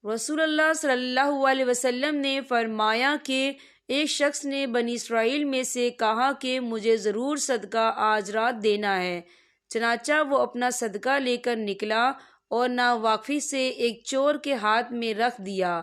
رسول اللہ صلی اللہ علیہ وسلم نے فرمایا کہ ایک شخص نے بنی اسرائیل میں سے کہا کہ مجھے ضرور صدقہ آج رات دینا ہے، چنانچہ وہ اپنا صدقہ لے کر نکلا اور ناواقفی سے ایک چور کے ہاتھ میں رکھ دیا۔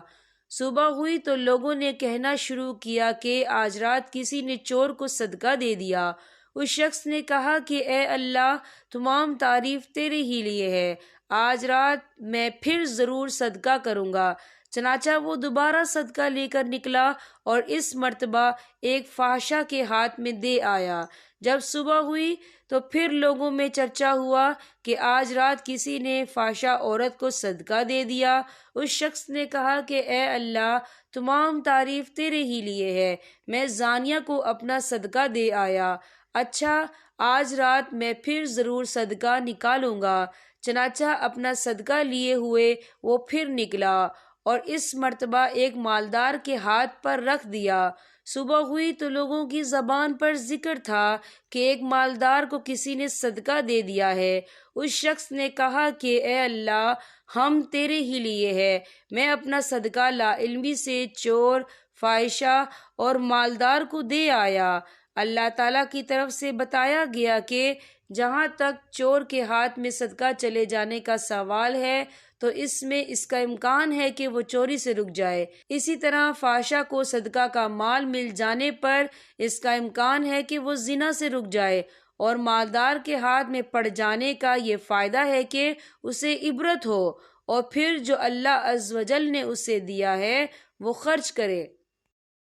صبح ہوئی تو لوگوں نے کہنا شروع کیا کہ آج رات کسی نے چور کو صدقہ دے دیا۔ اس شخص نے کہا کہ اے اللہ، تمام تعریف تیرے ہی لیے ہے، آج رات میں پھر ضرور صدقہ کروں گا۔ چنانچہ وہ دوبارہ صدقہ لے کر نکلا اور اس مرتبہ ایک فحاشہ کے ہاتھ میں دے آیا۔ جب صبح ہوئی تو پھر لوگوں میں چرچا ہوا کہ آج رات کسی نے فحاشہ عورت کو صدقہ دے دیا۔ اس شخص نے کہا کہ اے اللہ، تمام تعریف تیرے ہی لیے ہے، میں زانیہ کو اپنا صدقہ دے آیا۔ اچھا، آج رات میں پھر ضرور صدقہ نکالوں گا۔ چنانچہ اپنا صدقہ لیے ہوئے وہ پھر نکلا اور اس مرتبہ ایک مالدار کے ہاتھ پر رکھ دیا۔ صبح ہوئی تو لوگوں کی زبان پر ذکر تھا کہ ایک مالدار کو کسی نے صدقہ دے دیا ہے۔ اس شخص نے کہا کہ اے اللہ، ہم تیرے ہی لیے ہے، میں اپنا صدقہ لا علمی سے چور، فاحشہ اور مالدار کو دے آیا۔ اللہ تعالیٰ کی طرف سے بتایا گیا کہ جہاں تک چور کے ہاتھ میں صدقہ چلے جانے کا سوال ہے تو اس میں اس کا امکان ہے کہ وہ چوری سے رک جائے، اسی طرح فحاشہ کو صدقہ کا مال مل جانے پر اس کا امکان ہے کہ وہ زنا سے رک جائے، اور مالدار کے ہاتھ میں پڑ جانے کا یہ فائدہ ہے کہ اسے عبرت ہو اور پھر جو اللہ عز و جل نے اسے دیا ہے وہ خرچ کرے۔